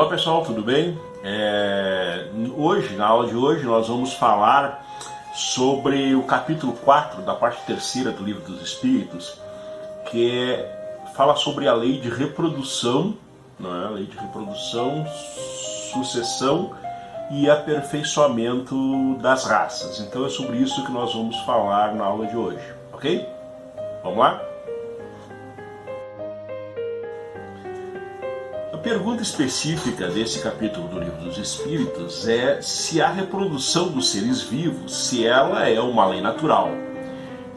Olá pessoal, tudo bem? Hoje, na aula de hoje, nós vamos falar sobre o capítulo 4 da parte terceira do Livro dos Espíritos, que fala sobre a lei de reprodução, não é? A lei de reprodução, sucessão e aperfeiçoamento das raças. Então é sobre isso que nós vamos falar na aula de hoje, ok? Vamos lá? A pergunta específica desse capítulo do Livro dos Espíritos é se a reprodução dos seres vivos, se ela é uma lei natural.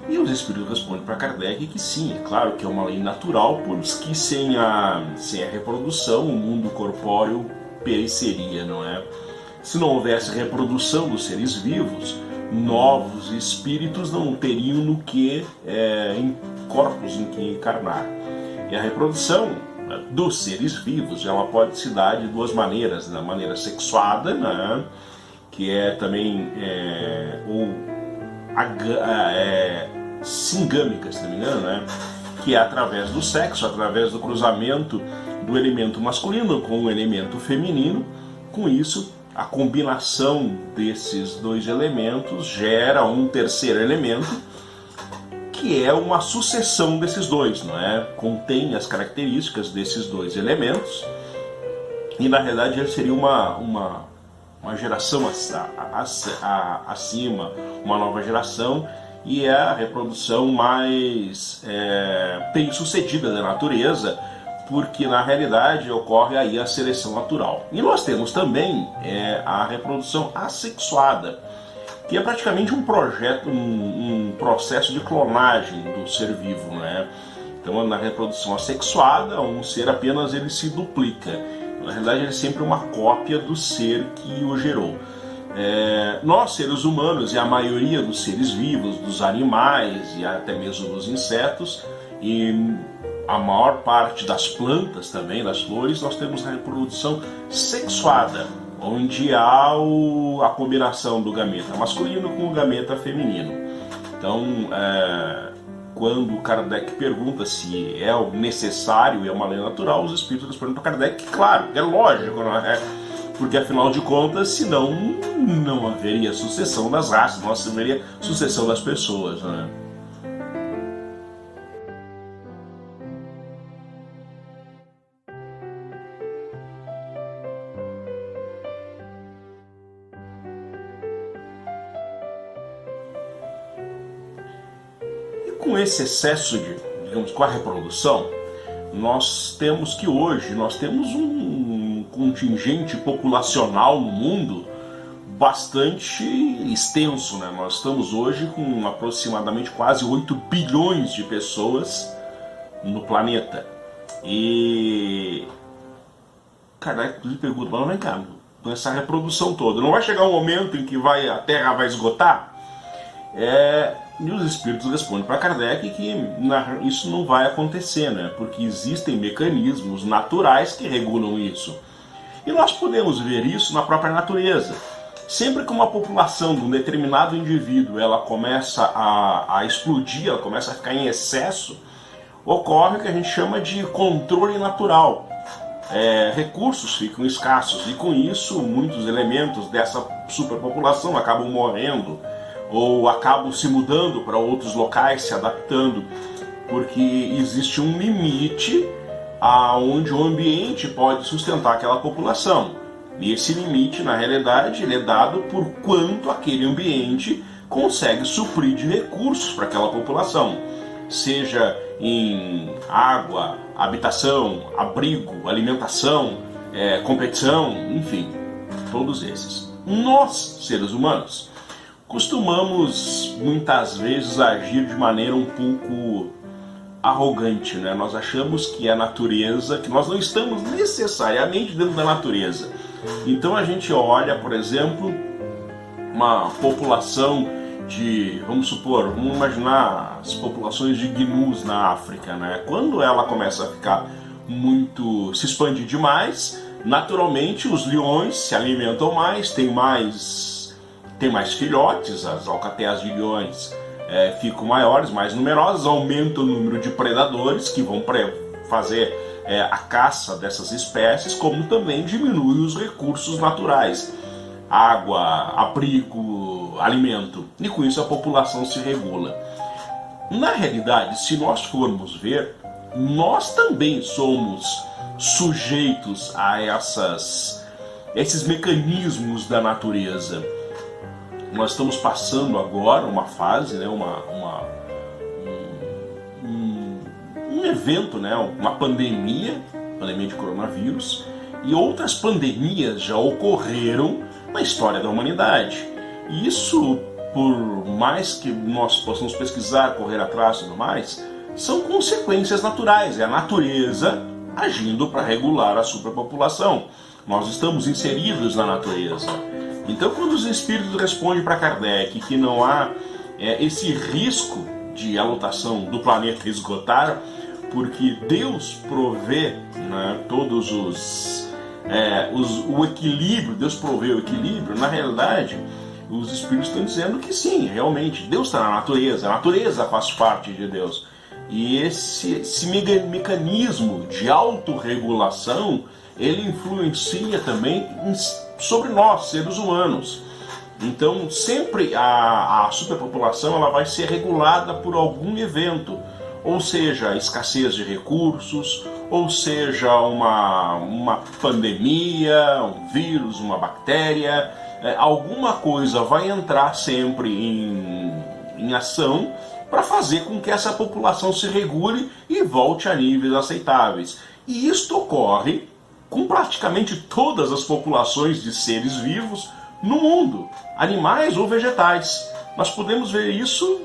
E os Espíritos respondem para Kardec que sim, é claro que é uma lei natural, porque sem a reprodução o mundo corpóreo pereceria, não é? Se não houvesse reprodução dos seres vivos, novos espíritos não teriam no que, em corpos em que encarnar. E a reprodução dos seres vivos, ela pode se dar de duas maneiras, da maneira sexuada, né, que é também ou singâmica, se não me engano, né, que é através do sexo, através do cruzamento do elemento masculino com o elemento feminino. Com isso, a combinação desses dois elementos gera um terceiro elemento, que é uma sucessão desses dois, não é? Contém as características desses dois elementos e, na realidade, ele seria uma geração acima, uma nova geração, e é a reprodução mais bem-sucedida da natureza, porque, na realidade, ocorre aí a seleção natural. E nós temos também a reprodução assexuada, que é praticamente um processo de clonagem do ser vivo, né? Então, na reprodução assexuada, um ser apenas ele se duplica. Na realidade, ele é sempre uma cópia do ser que o gerou. Nós, seres humanos, e a maioria dos seres vivos, dos animais e até mesmo dos insetos, e a maior parte das plantas também, das flores, nós temos a reprodução sexuada, onde há a combinação do gameta masculino com o gameta feminino. Então, quando Kardec pergunta se é necessário e é uma lei natural, os espíritos respondem para Kardec que, claro, é lógico, não é? Porque, afinal de contas, senão não haveria sucessão das raças, não haveria sucessão das pessoas, não é? Com esse excesso com a reprodução, nós temos um contingente populacional no mundo bastante extenso, né? Nós estamos hoje com aproximadamente quase 8 bilhões de pessoas no planeta. E Kardec pergunta, mas vem cá, com essa reprodução toda, não vai chegar um momento em que a Terra vai esgotar? E os espíritos respondem para Kardec que isso não vai acontecer, né? Porque existem mecanismos naturais que regulam isso. E nós podemos ver isso na própria natureza. Sempre que uma população de um determinado indivíduo ela começa a explodir, ela começa a ficar em excesso, ocorre o que a gente chama de controle natural. Recursos ficam escassos e, com isso, muitos elementos dessa superpopulação acabam morrendo ou acabam se mudando para outros locais, se adaptando, porque existe um limite aonde o ambiente pode sustentar aquela população. E esse limite, na realidade, ele é dado por quanto aquele ambiente consegue suprir de recursos para aquela população, seja em água, habitação, abrigo, alimentação, competição, enfim, todos esses. Nós, seres humanos, costumamos muitas vezes agir de maneira um pouco arrogante, né? Nós achamos que a natureza, que nós não estamos necessariamente dentro da natureza. Então a gente olha, por exemplo, uma população vamos imaginar as populações de gnus na África, né? Quando ela começa a ficar se expandir demais, naturalmente os leões se alimentam mais, tem mais filhotes, as alcatéas de leões ficam maiores, mais numerosas, aumenta o número de predadores que vão fazer a caça dessas espécies, como também diminui os recursos naturais, água, abrigo, alimento, e com isso a população se regula. Na realidade, se nós formos ver, nós também somos sujeitos a esses mecanismos da natureza. Nós estamos passando agora uma fase, né, um evento, né, uma pandemia de coronavírus, e outras pandemias já ocorreram na história da humanidade. E isso, por mais que nós possamos pesquisar, correr atrás e tudo mais, são consequências naturais, é a natureza agindo para regular a superpopulação. Nós estamos inseridos na natureza. Então, quando os espíritos respondem para Kardec que não há esse risco de a lotação do planeta esgotar, porque Deus provê, né, todos o equilíbrio, Deus provê o equilíbrio, na realidade, os espíritos estão dizendo que sim, realmente, Deus está na natureza, a natureza faz parte de Deus. E esse mecanismo de autorregulação, ele influencia também sobre nós, seres humanos. Então, sempre a superpopulação ela vai ser regulada por algum evento, ou seja, escassez de recursos, ou seja, uma pandemia, um vírus, uma bactéria, alguma coisa vai entrar sempre em ação para fazer com que essa população se regule e volte a níveis aceitáveis. E isto ocorre com praticamente todas as populações de seres vivos no mundo, animais ou vegetais. Nós podemos ver isso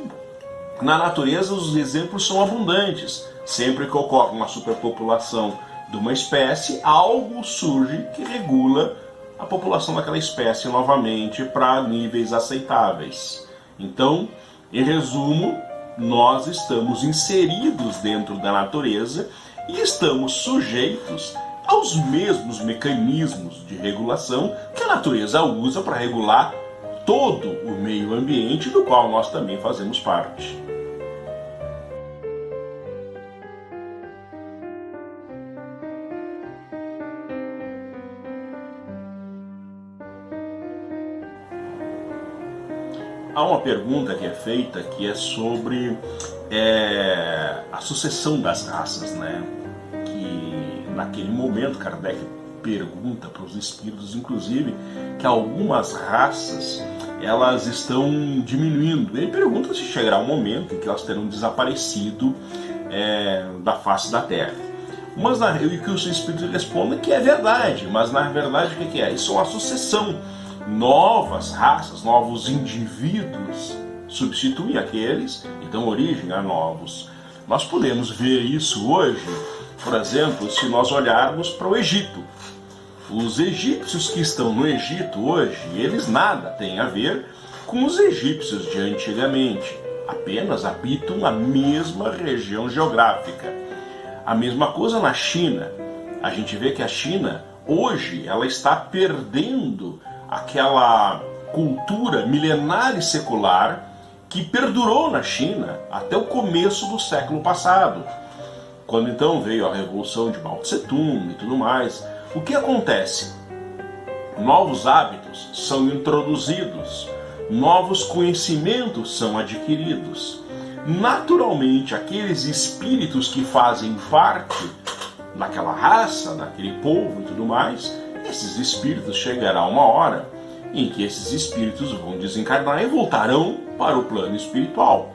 na natureza, os exemplos são abundantes. Sempre que ocorre uma superpopulação de uma espécie, algo surge que regula a população daquela espécie novamente para níveis aceitáveis. Então, em resumo, nós estamos inseridos dentro da natureza e estamos sujeitos aos mesmos mecanismos de regulação que a natureza usa para regular todo o meio ambiente do qual nós também fazemos parte. Há uma pergunta que é feita que é sobre a sucessão das raças, né? Que naquele momento Kardec pergunta para os espíritos, inclusive, que algumas raças elas estão diminuindo. Ele pergunta se chegará um momento em que elas terão desaparecido da face da Terra. Mas o que os espíritos respondem que é verdade, mas na verdade o que é? Isso é uma sucessão. Novas raças, novos indivíduos substituem aqueles e dão origem a novos. Nós podemos ver isso hoje, por exemplo, se nós olharmos para o Egito. Os egípcios que estão no Egito hoje, eles nada têm a ver com os egípcios de antigamente. Apenas habitam a mesma região geográfica. A mesma coisa na China. A gente vê que a China, hoje, ela está perdendo aquela cultura milenar e secular que perdurou na China até o começo do século passado. Quando então veio a revolução de Mao Tse Tung e tudo mais, o que acontece? Novos hábitos são introduzidos, novos conhecimentos são adquiridos. Naturalmente, aqueles espíritos que fazem parte daquela raça, daquele povo e tudo mais, esses espíritos chegará uma hora em que esses espíritos vão desencarnar e voltarão para o plano espiritual.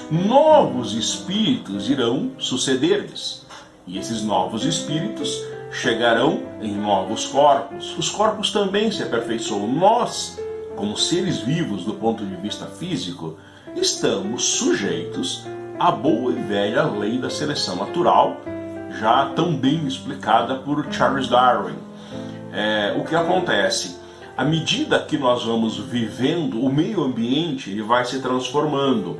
Novos espíritos irão suceder-lhes. E esses novos espíritos chegarão em novos corpos. Os corpos também se aperfeiçoam. Nós, como seres vivos do ponto de vista físico, estamos sujeitos à boa e velha lei da seleção natural, já tão bem explicada por Charles Darwin. O que acontece? À medida que nós vamos vivendo, o meio ambiente ele vai se transformando.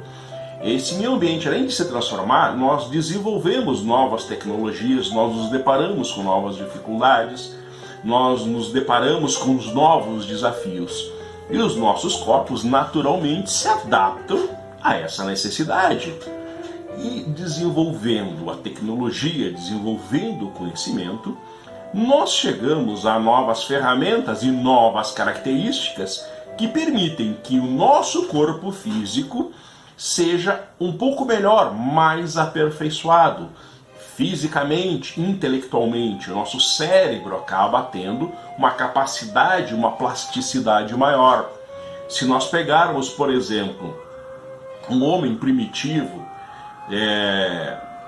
Esse meio ambiente, além de se transformar, nós desenvolvemos novas tecnologias, nós nos deparamos com novas dificuldades, nós nos deparamos com os novos desafios. E os nossos corpos naturalmente se adaptam a essa necessidade. E desenvolvendo a tecnologia, desenvolvendo o conhecimento, nós chegamos a novas ferramentas e novas características que permitem que o nosso corpo físico seja um pouco melhor, mais aperfeiçoado. Fisicamente, intelectualmente, o nosso cérebro acaba tendo uma capacidade, uma plasticidade maior. Se nós pegarmos, por exemplo, um homem primitivo,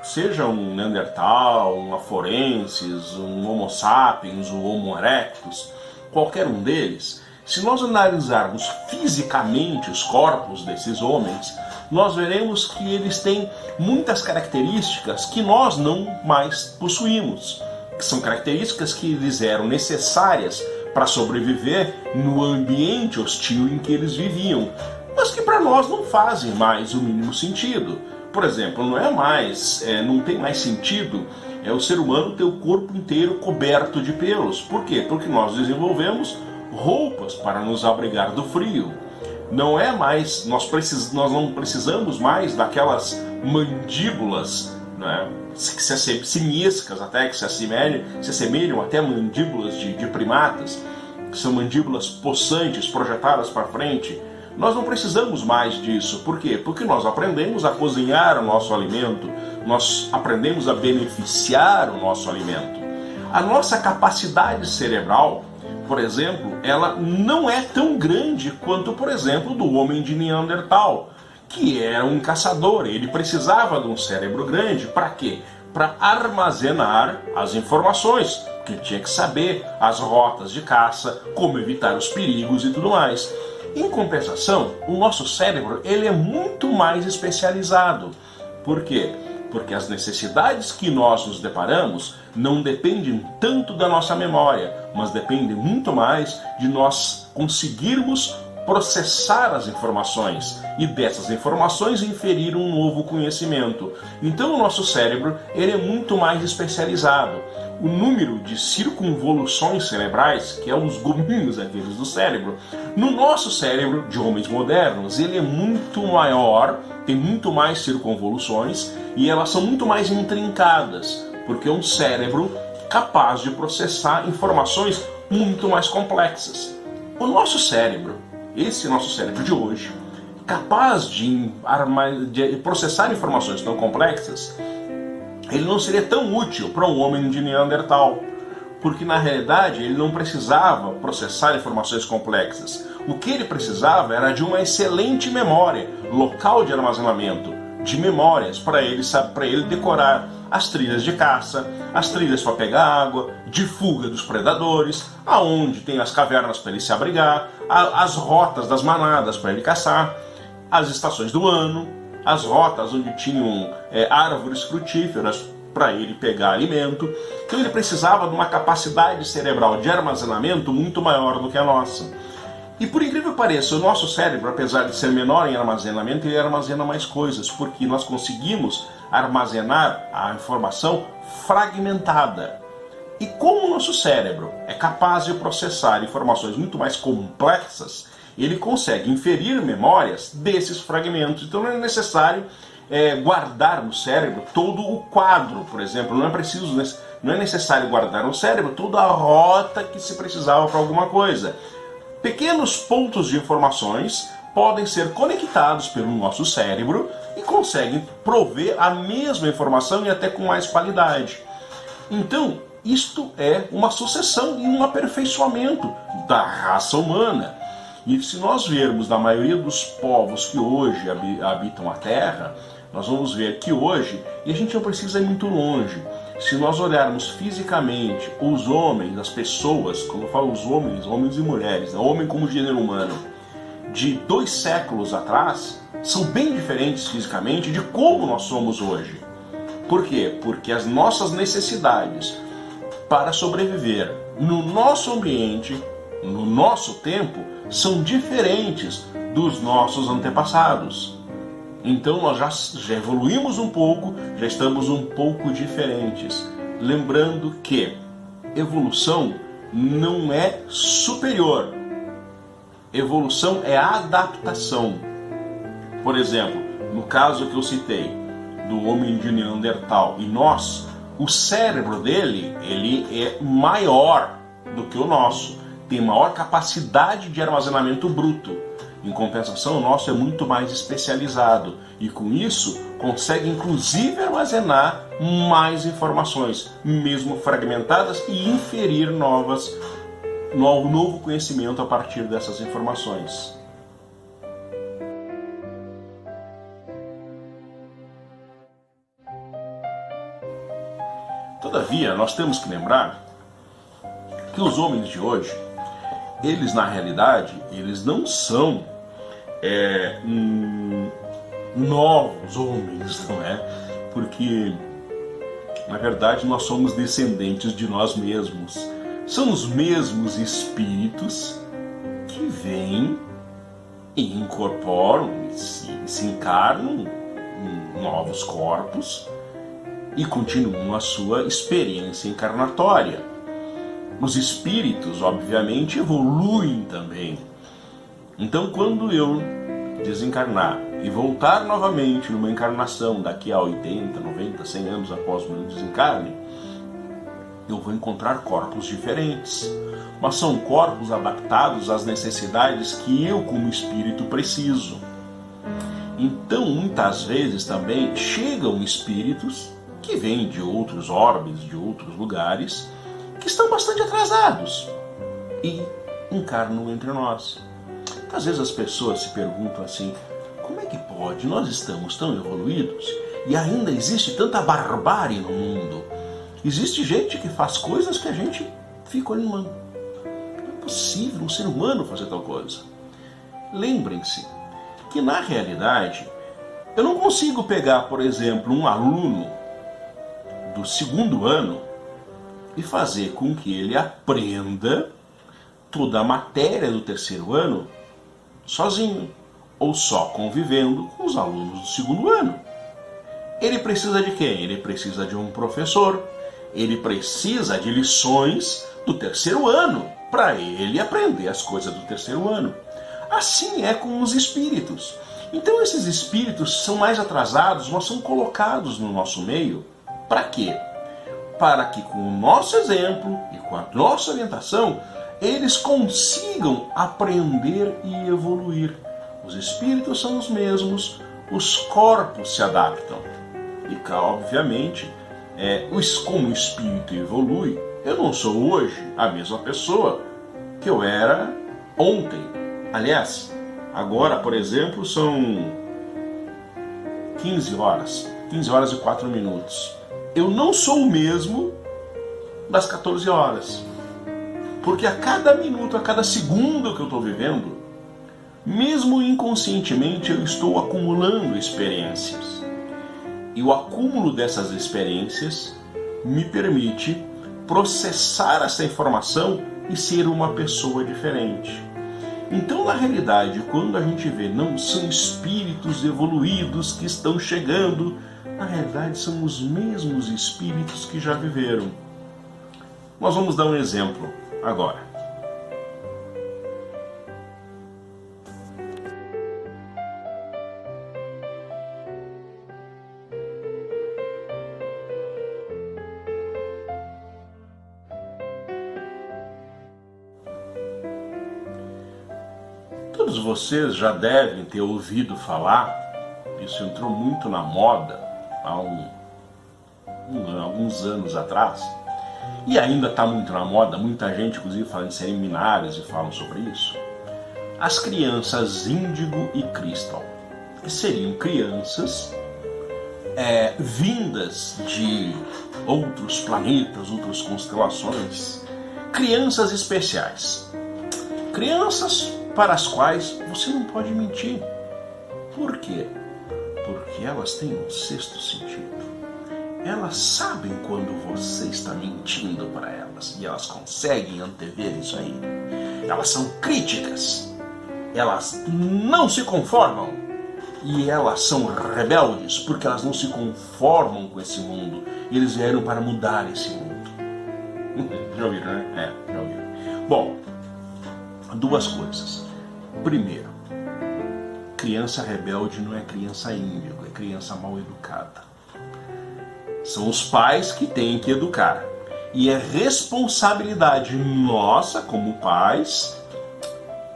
seja um Neandertal, um Afarensis, um Homo sapiens, um Homo erectus, qualquer um deles, se nós analisarmos fisicamente os corpos desses homens, nós veremos que eles têm muitas características que nós não mais possuímos, que são características que lhes eram necessárias para sobreviver no ambiente hostil em que eles viviam, mas que para nós não fazem mais o mínimo sentido. Por exemplo, não tem mais sentido o ser humano ter o corpo inteiro coberto de pelos. Por quê? Porque nós desenvolvemos roupas para nos abrigar do frio. Nós não precisamos mais daquelas mandíbulas, né, simiescas até, que se assemelham até mandíbulas de primatas, que são mandíbulas possantes, projetadas para frente. Nós não precisamos mais disso. Por quê? Porque nós aprendemos a cozinhar o nosso alimento, nós aprendemos a beneficiar o nosso alimento. A nossa capacidade cerebral, por exemplo, ela não é tão grande quanto, por exemplo, do homem de Neandertal, que era um caçador. Ele precisava de um cérebro grande. Para quê? Para armazenar as informações, porque ele tinha que saber as rotas de caça, como evitar os perigos e tudo mais. Em compensação, o nosso cérebro ele é muito mais especializado. Por quê? Porque as necessidades que nós nos deparamos não dependem tanto da nossa memória, mas dependem muito mais de nós conseguirmos processar as informações e dessas informações inferir um novo conhecimento. Então o nosso cérebro ele é muito mais especializado. O número de circunvoluções cerebrais, que é os gominhos aqueles do cérebro, no nosso cérebro de homens modernos, ele é muito maior, tem muito mais circunvoluções e elas são muito mais intrincadas, porque é um cérebro capaz de processar informações muito mais complexas. O nosso cérebro, esse nosso cérebro de hoje, capaz de processar informações tão complexas, ele não seria tão útil para um homem de Neandertal, porque na realidade ele não precisava processar informações complexas. O que ele precisava era de uma excelente memória, local de armazenamento de memórias para ele decorar as trilhas de caça, as trilhas para pegar água, de fuga dos predadores, aonde tem as cavernas para ele se abrigar, as rotas das manadas para ele caçar, as estações do ano, as rotas onde tinham árvores frutíferas para ele pegar alimento. Então ele precisava de uma capacidade cerebral de armazenamento muito maior do que a nossa. E por incrível que pareça, o nosso cérebro, apesar de ser menor em armazenamento, ele armazena mais coisas, porque nós conseguimos armazenar a informação fragmentada. E como o nosso cérebro é capaz de processar informações muito mais complexas, ele consegue inferir memórias desses fragmentos. Então não é necessário guardar no cérebro todo o quadro, por exemplo. Não é necessário guardar no cérebro toda a rota que se precisava para alguma coisa. Pequenos pontos de informações podem ser conectados pelo nosso cérebro e conseguem prover a mesma informação e até com mais qualidade. Então, isto é uma sucessão e um aperfeiçoamento da raça humana. E se nós vermos na maioria dos povos que hoje habitam a Terra, nós vamos ver que hoje, e a gente não precisa ir muito longe, se nós olharmos fisicamente os homens, as pessoas, quando eu falo os homens e mulheres, homem como gênero humano, de 2 séculos atrás, são bem diferentes fisicamente de como nós somos hoje. Por quê? Porque as nossas necessidades para sobreviver no nosso ambiente, no nosso tempo, são diferentes dos nossos antepassados. Então nós já evoluímos um pouco, já estamos um pouco diferentes. Lembrando que evolução não é superior. Evolução é adaptação. Por exemplo, no caso que eu citei, do homem de Neandertal e nós, o cérebro dele, ele é maior do que o nosso, tem maior capacidade de armazenamento bruto. Em compensação, o nosso é muito mais especializado e com isso consegue inclusive armazenar mais informações, mesmo fragmentadas, e inferir novo conhecimento a partir dessas informações. Todavia, nós temos que lembrar que os homens de hoje, eles na realidade, eles não são novos homens, não é? Porque, na verdade, nós somos descendentes de nós mesmos. São os mesmos espíritos que vêm e incorporam, se encarnam em novos corpos e continuam a sua experiência encarnatória. Os espíritos, obviamente, evoluem também. Então, quando eu desencarnar e voltar novamente numa encarnação daqui a 80, 90, 100 anos após o meu desencarne, eu vou encontrar corpos diferentes. Mas são corpos adaptados às necessidades que eu, como espírito, preciso. Então, muitas vezes também chegam espíritos que vêm de outros orbes, de outros lugares, que estão bastante atrasados e encarnam entre nós. Às vezes as pessoas se perguntam assim, como é que pode? Nós estamos tão evoluídos e ainda existe tanta barbárie no mundo. Existe gente que faz coisas que a gente fica olhando, não é possível um ser humano fazer tal coisa. Lembrem-se que na realidade eu não consigo pegar, por exemplo, um aluno do 2º ano e fazer com que ele aprenda toda a matéria do 3º ano sozinho, ou só convivendo com os alunos do 2º ano. Ele precisa de quem? Ele precisa de um professor, ele precisa de lições do 3º ano, para ele aprender as coisas do 3º ano. Assim é com os espíritos. Então esses espíritos são mais atrasados, mas são colocados no nosso meio. Para quê? Para que com o nosso exemplo e com a nossa orientação, eles consigam aprender e evoluir. Os espíritos são os mesmos, os corpos se adaptam. E, obviamente, como o espírito evolui, eu não sou hoje a mesma pessoa que eu era ontem. Aliás, agora, por exemplo, são 15 horas e 4 minutos. Eu não sou o mesmo das 14 horas. Porque a cada minuto, a cada segundo que eu estou vivendo, mesmo inconscientemente, eu estou acumulando experiências. E o acúmulo dessas experiências me permite processar essa informação e ser uma pessoa diferente. Então, na realidade, quando a gente vê, não são espíritos evoluídos que estão chegando, na realidade são os mesmos espíritos que já viveram. Nós vamos dar um exemplo agora. Todos vocês já devem ter ouvido falar, isso entrou muito na moda há alguns anos atrás, e ainda está muito na moda, muita gente inclusive fala em seminários e falam sobre isso. As crianças Índigo e Cristal, que seriam crianças vindas de outros planetas, outras constelações, crianças especiais, crianças para as quais você não pode mentir. Por quê? Porque elas têm um sexto sentido. Elas sabem quando você está mentindo para elas e elas conseguem antever isso aí. Elas são críticas, elas não se conformam e elas são rebeldes porque elas não se conformam com esse mundo e eles vieram para mudar esse mundo. Já ouviram, né? Já ouviram. Bom, duas coisas. Primeiro, criança rebelde não é criança índigo, é criança mal educada. São os pais que têm que educar. E é responsabilidade nossa, como pais,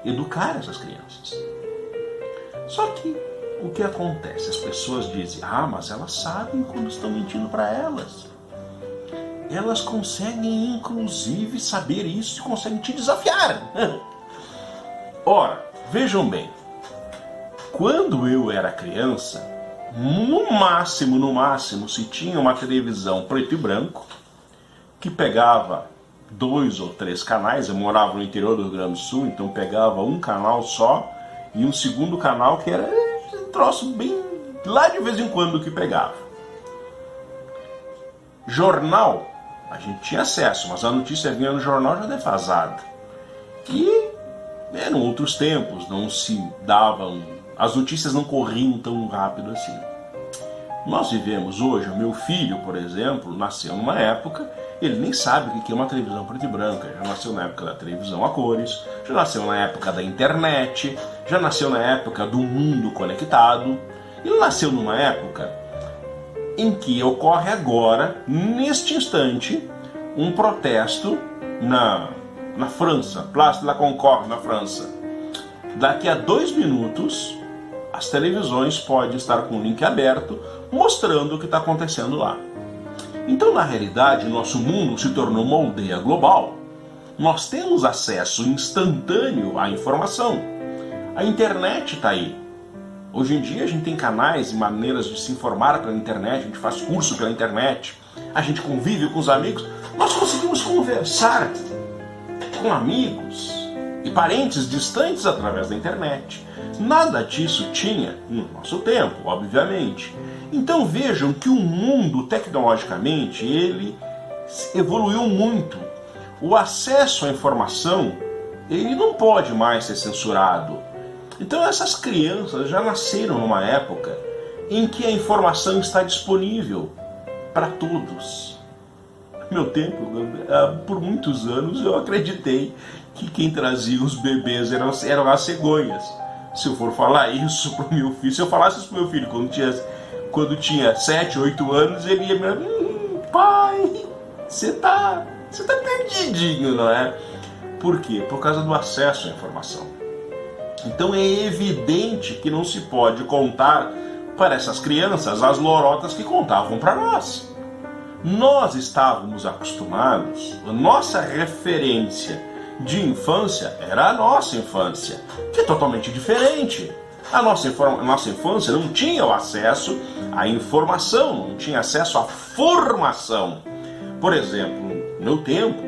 educar essas crianças. Só que o que acontece? As pessoas dizem, mas elas sabem quando estão mentindo para elas. Elas conseguem, inclusive, saber isso e conseguem te desafiar. Ora, vejam bem, quando eu era criança, no máximo, se tinha uma televisão preto e branco, que pegava 2 ou 3 canais, eu morava no interior do Rio Grande do Sul, então pegava um canal só, e um segundo canal que era um troço bem lá de vez em quando que pegava. Jornal, a gente tinha acesso, mas a notícia vinha no jornal já defasada. E eram outros tempos, não se davam, as notícias não corriam tão rápido assim. Nós vivemos hoje, o meu filho, por exemplo, nasceu numa época, ele nem sabe o que é uma televisão preta e branca, já nasceu na época da televisão a cores, já nasceu na época da internet, já nasceu na época do mundo conectado, ele nasceu numa época em que ocorre agora, neste instante, um protesto na França, Place de la Concorde, na França. Daqui a 2 minutos, as televisões podem estar com o link aberto, mostrando o que está acontecendo lá. Então, na realidade, nosso mundo se tornou uma aldeia global. Nós temos acesso instantâneo à informação. A internet está aí. Hoje em dia a gente tem canais e maneiras de se informar pela internet, a gente faz curso pela internet, a gente convive com os amigos. Nós conseguimos conversar com amigos e parentes distantes através da internet. Nada disso tinha no nosso tempo, obviamente. Então vejam que o mundo, tecnologicamente, ele evoluiu muito. O acesso à informação, ele não pode mais ser censurado. Então essas crianças já nasceram numa época em que a informação está disponível para todos. No meu tempo, por muitos anos, eu acreditei que quem trazia os bebês eram as cegonhas. Se eu for falar isso pro meu filho, se eu falasse isso pro meu filho quando tinha 7, 8 anos, ele ia me dizer, pai, você tá perdidinho, não é? Por quê? Por causa do acesso à informação. Então é evidente que não se pode contar para essas crianças as lorotas que contavam para nós. Nós estávamos acostumados, a nossa referência de infância era a nossa infância, que é totalmente diferente. A nossa infância não tinha o acesso à informação, não tinha acesso à formação. Por exemplo, no meu tempo,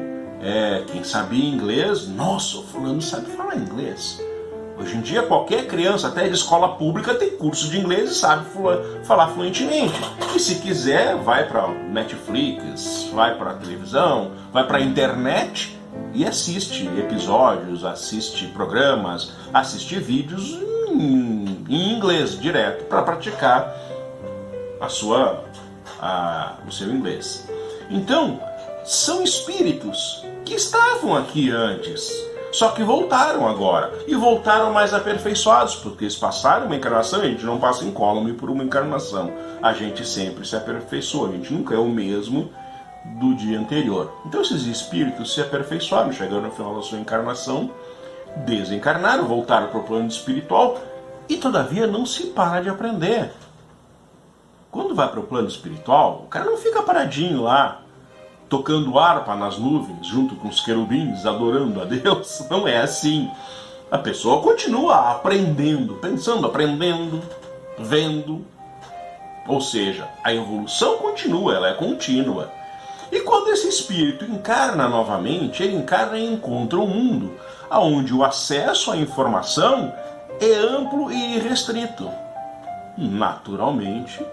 quem sabia inglês, nossa, o fulano sabe falar inglês. Hoje em dia, qualquer criança, até de escola pública, tem curso de inglês e sabe falar fluentemente. E se quiser, vai para Netflix, vai para a televisão, vai para a internet e assiste episódios, assiste programas, assiste vídeos em inglês direto para praticar o seu inglês. Então, são espíritos que estavam aqui antes, só que voltaram agora, e voltaram mais aperfeiçoados, porque eles passaram uma encarnação, a gente não passa incólume por uma encarnação, a gente sempre se aperfeiçoa, a gente nunca é o mesmo do dia anterior. Então esses espíritos se aperfeiçoaram, chegaram no final da sua encarnação, desencarnaram, voltaram para o plano espiritual, e todavia não se para de aprender. Quando vai para o plano espiritual, o cara não fica paradinho lá, tocando harpa nas nuvens, junto com os querubins, adorando a Deus. Não é assim. A pessoa continua aprendendo, pensando, aprendendo, vendo. Ou seja, a evolução continua, ela é contínua. E quando esse espírito encarna novamente, ele encarna e encontra um mundo onde o acesso à informação é amplo e irrestrito. Naturalmente,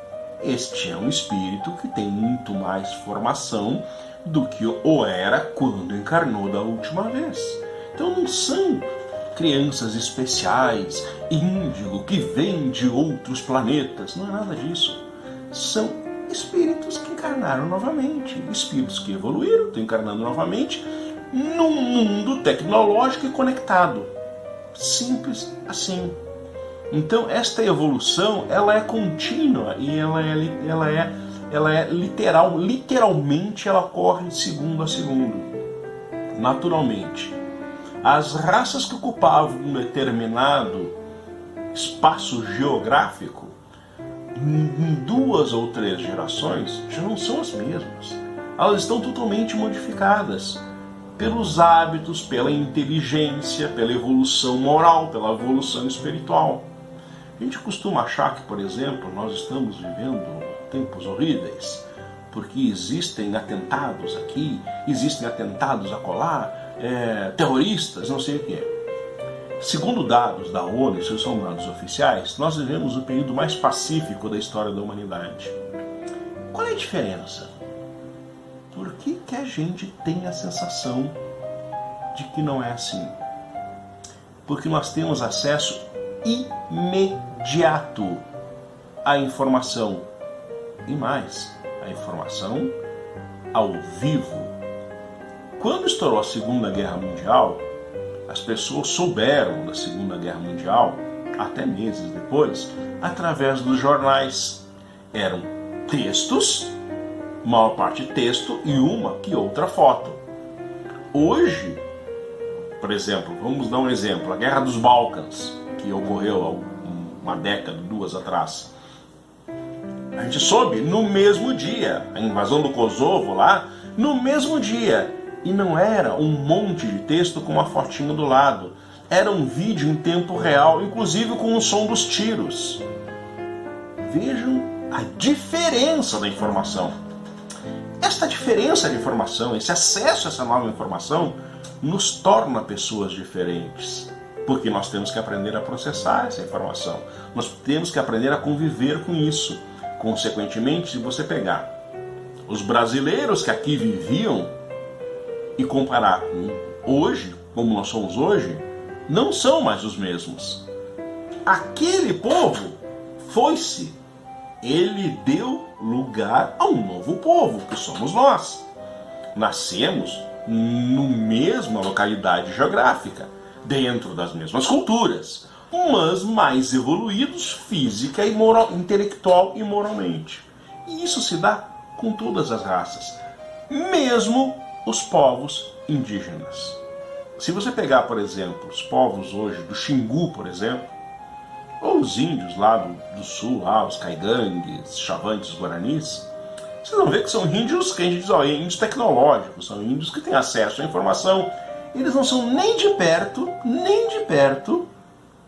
este é um espírito que tem muito mais formação do que o era quando encarnou da última vez. Então não são crianças especiais, índigo, que vêm de outros planetas. Não é nada disso. São espíritos que encarnaram novamente. Espíritos que evoluíram, estão encarnando novamente num mundo tecnológico e conectado. Simples assim. Então esta evolução, ela é contínua e ela é ela é literal, literalmente ela ocorre segundo a segundo, naturalmente. As raças que ocupavam um determinado espaço geográfico, em 2 ou 3 gerações, já não são as mesmas. Elas estão totalmente modificadas pelos hábitos, pela inteligência, pela evolução moral, pela evolução espiritual. A gente costuma achar que, por exemplo, nós estamos vivendo tempos horríveis, porque existem atentados aqui, existem atentados acolá, terroristas, não sei o que. Segundo dados da ONU, isso são dados oficiais, nós vivemos o período mais pacífico da história da humanidade. Qual é a diferença? Por que a gente tem a sensação de que não é assim? Porque nós temos acesso imediato à informação. E mais, a informação ao vivo. Quando estourou a Segunda Guerra Mundial, as pessoas souberam da Segunda Guerra Mundial, até meses depois, através dos jornais. Eram textos, maior parte texto e uma que outra foto. Hoje, por exemplo, vamos dar um exemplo, a Guerra dos Balcãs, que ocorreu há uma década, 2 atrás. A gente soube no mesmo dia, a invasão do Kosovo lá, no mesmo dia. E não era um monte de texto com uma fotinha do lado. Era um vídeo em tempo real, inclusive com o som dos tiros. Vejam a diferença da informação. Esta diferença de informação, esse acesso a essa nova informação, nos torna pessoas diferentes. Porque nós temos que aprender a processar essa informação. Nós temos que aprender a conviver com isso. Consequentemente, se você pegar os brasileiros que aqui viviam, e comparar com hoje, como nós somos hoje, não são mais os mesmos. Aquele povo foi-se. Ele deu lugar a um novo povo, que somos nós. Nascemos na mesma localidade geográfica, dentro das mesmas culturas, mas mais evoluídos física e intelectual e moralmente. E isso se dá com todas as raças, mesmo os povos indígenas. Se você pegar, por exemplo, os povos hoje do Xingu, por exemplo, ou os índios lá do sul, lá, os caigangues, chavantes, guaranis, vocês vão ver que são índios que a gente diz, índios tecnológicos, são índios que têm acesso à informação. Eles não são nem de perto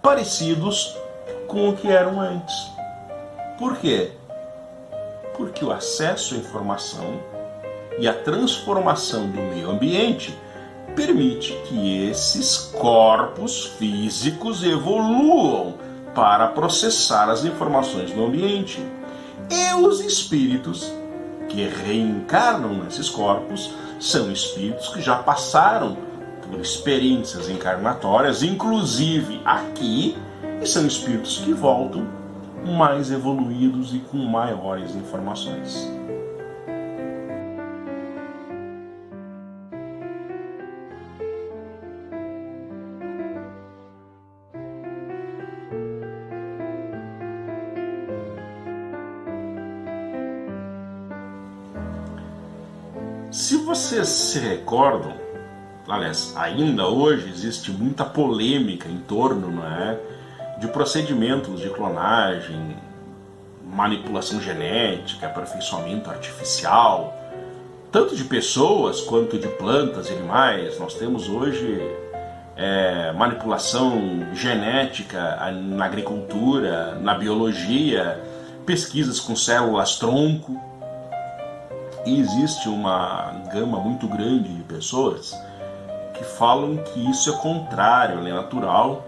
parecidos com o que eram antes. Por quê? Porque o acesso à informação e a transformação do meio ambiente permite que esses corpos físicos evoluam para processar as informações do ambiente. E os espíritos que reencarnam nesses corpos são espíritos que já passaram por experiências encarnatórias, inclusive aqui, e são espíritos que voltam mais evoluídos e com maiores informações. Se vocês se recordam, aliás, ainda hoje existe muita polêmica em torno, de procedimentos de clonagem, manipulação genética, aperfeiçoamento artificial, tanto de pessoas quanto de plantas e animais. Nós temos hoje manipulação genética na agricultura, na biologia, pesquisas com células-tronco. E existe uma gama muito grande de pessoas que falam que isso é contrário à lei natural,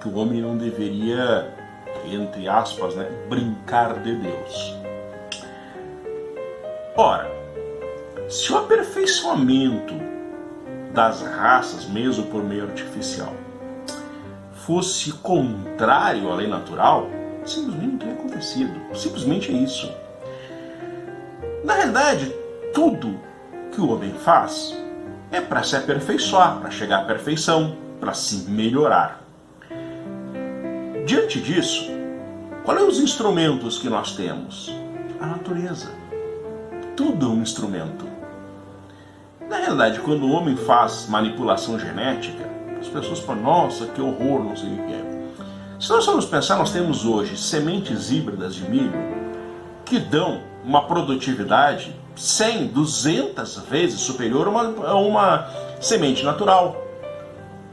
que o homem não deveria, entre aspas, brincar de Deus. Ora, se o aperfeiçoamento das raças, mesmo por meio artificial, fosse contrário à lei natural, simplesmente não teria acontecido. Simplesmente é isso. Na realidade, tudo que o homem faz é para se aperfeiçoar, para chegar à perfeição, para se melhorar. Diante disso, quais são os instrumentos que nós temos? a natureza. Tudo é um instrumento. Na realidade, quando o homem faz manipulação genética, as pessoas falam, nossa, que horror, não sei o que é. Se nós formos pensar, nós temos hoje sementes híbridas de milho que dão uma produtividade 100, 200 vezes superior a uma semente natural,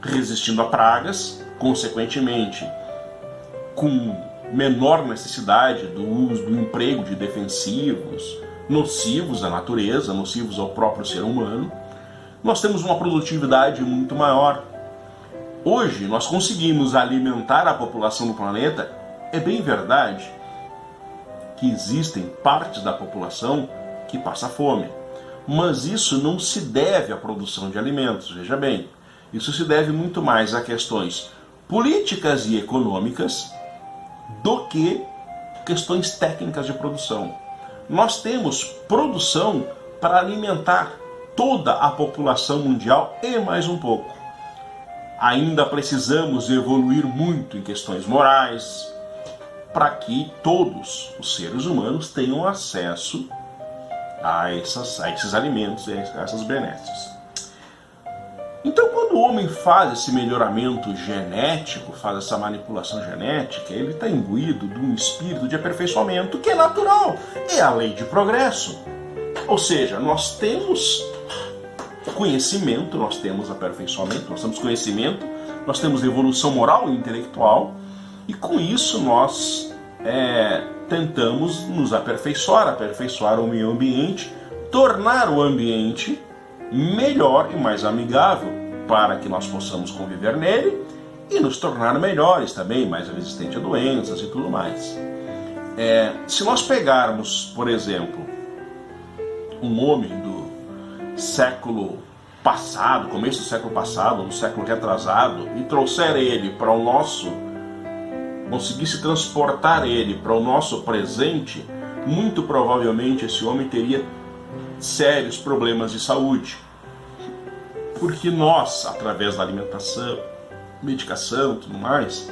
resistindo a pragas, consequentemente, com menor necessidade do uso, do emprego de defensivos, nocivos à natureza, nocivos ao próprio ser humano. Nós temos uma produtividade muito maior. Hoje nós conseguimos alimentar a população do planeta. É bem verdade que existem partes da população que passa fome, mas isso não se deve à produção de alimentos, veja bem. Isso se deve muito mais a questões políticas e econômicas do que questões técnicas de produção. Nós temos produção para alimentar toda a população mundial e mais um pouco. Ainda precisamos evoluir muito em questões morais para que todos os seres humanos tenham acesso a esses alimentos, a essas benesses. Então, quando o homem faz esse melhoramento genético, faz essa manipulação genética, ele está imbuído de um espírito de aperfeiçoamento que é natural, é a lei de progresso. Ou seja, nós temos conhecimento, nós temos aperfeiçoamento, nós temos conhecimento, nós temos evolução moral e intelectual, e com isso nós tentamos nos aperfeiçoar o meio ambiente, tornar o ambiente melhor e mais amigável para que nós possamos conviver nele e nos tornar melhores também, mais resistentes a doenças e tudo mais. Se nós pegarmos, por exemplo, um homem do século passado, começo do século passado, do século retrasado, e trouxer ele para o nosso, conseguisse transportar ele para o nosso presente, muito provavelmente esse homem teria sérios problemas de saúde. Porque nós, através da alimentação, medicação e tudo mais,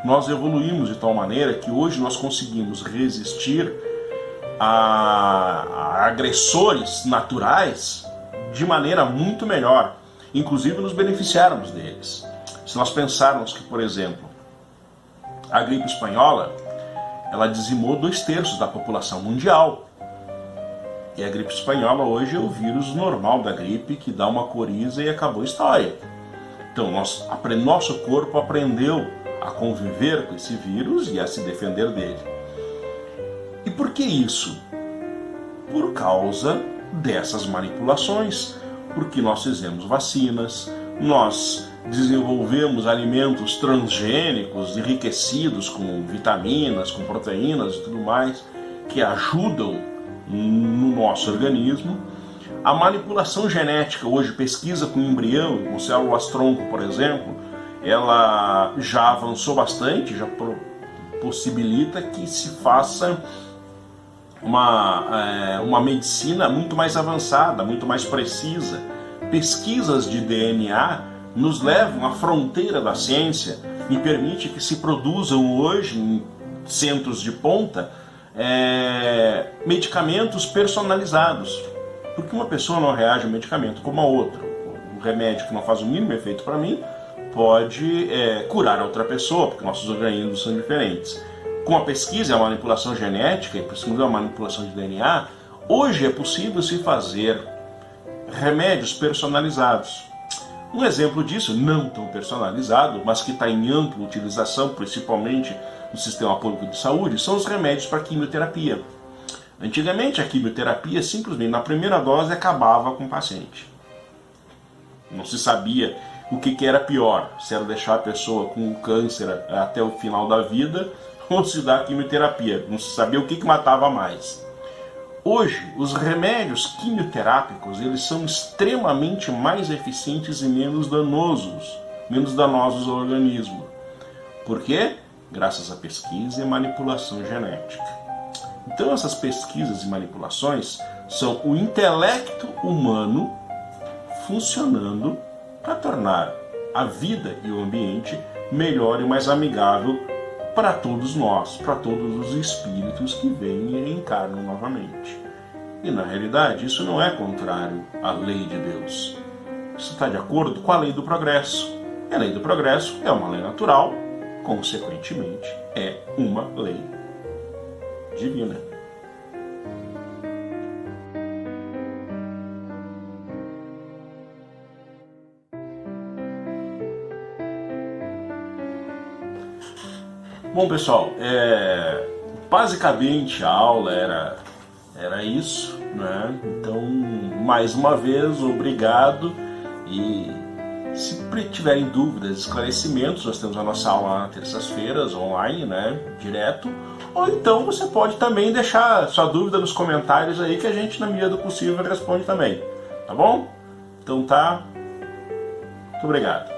nós evoluímos de tal maneira que hoje nós conseguimos resistir a agressores naturais de maneira muito melhor, inclusive nos beneficiarmos deles. Se nós pensarmos que, por exemplo, a gripe espanhola, ela dizimou 2/3 da população mundial. E a gripe espanhola hoje é o vírus normal da gripe que dá uma coriza e acabou a história. Então nosso corpo aprendeu a conviver com esse vírus e a se defender dele. E por que isso? Por causa dessas manipulações. Porque nós fizemos vacinas, nós desenvolvemos alimentos transgênicos enriquecidos com vitaminas, com proteínas e tudo mais, que ajudam no nosso organismo. A manipulação genética, hoje pesquisa com embrião, com células-tronco, por exemplo, ela já avançou bastante, já possibilita que se faça uma medicina muito mais avançada, muito mais precisa. Pesquisas de DNA nos levam à fronteira da ciência e permite que se produzam hoje, em centros de ponta, medicamentos personalizados. Porque uma pessoa não reage a um medicamento como a outra. Um remédio que não faz o mínimo efeito para mim pode curar a outra pessoa, porque nossos organismos são diferentes. Com a pesquisa e a manipulação genética, e principalmente a manipulação de DNA, hoje é possível se fazer remédios personalizados. Um exemplo disso, não tão personalizado, mas que está em ampla utilização, principalmente no sistema público de saúde, são os remédios para quimioterapia. Antigamente, a quimioterapia, simplesmente, na primeira dose, acabava com o paciente. Não se sabia o que era pior, se era deixar a pessoa com câncer até o final da vida, ou se dar quimioterapia. Não se sabia o que matava mais. Hoje, os remédios quimioterápicos, eles são extremamente mais eficientes e menos danosos ao organismo. Por quê? Graças à pesquisa e manipulação genética. Então, essas pesquisas e manipulações são o intelecto humano funcionando para tornar a vida e o ambiente melhor e mais amigável para todos nós, para todos os espíritos que vêm e reencarnam novamente. E na realidade isso não é contrário à lei de Deus. Isso está de acordo com a lei do progresso. E a lei do progresso é uma lei natural, consequentemente é uma lei divina. Bom, pessoal, basicamente a aula era isso, né? Então, mais uma vez, obrigado. E se tiverem dúvidas, esclarecimentos, nós temos a nossa aula nas terças-feiras, online, né? Direto. Ou então você pode também deixar sua dúvida nos comentários aí, que a gente, na medida do possível, responde também. Tá bom? Então tá. Muito obrigado.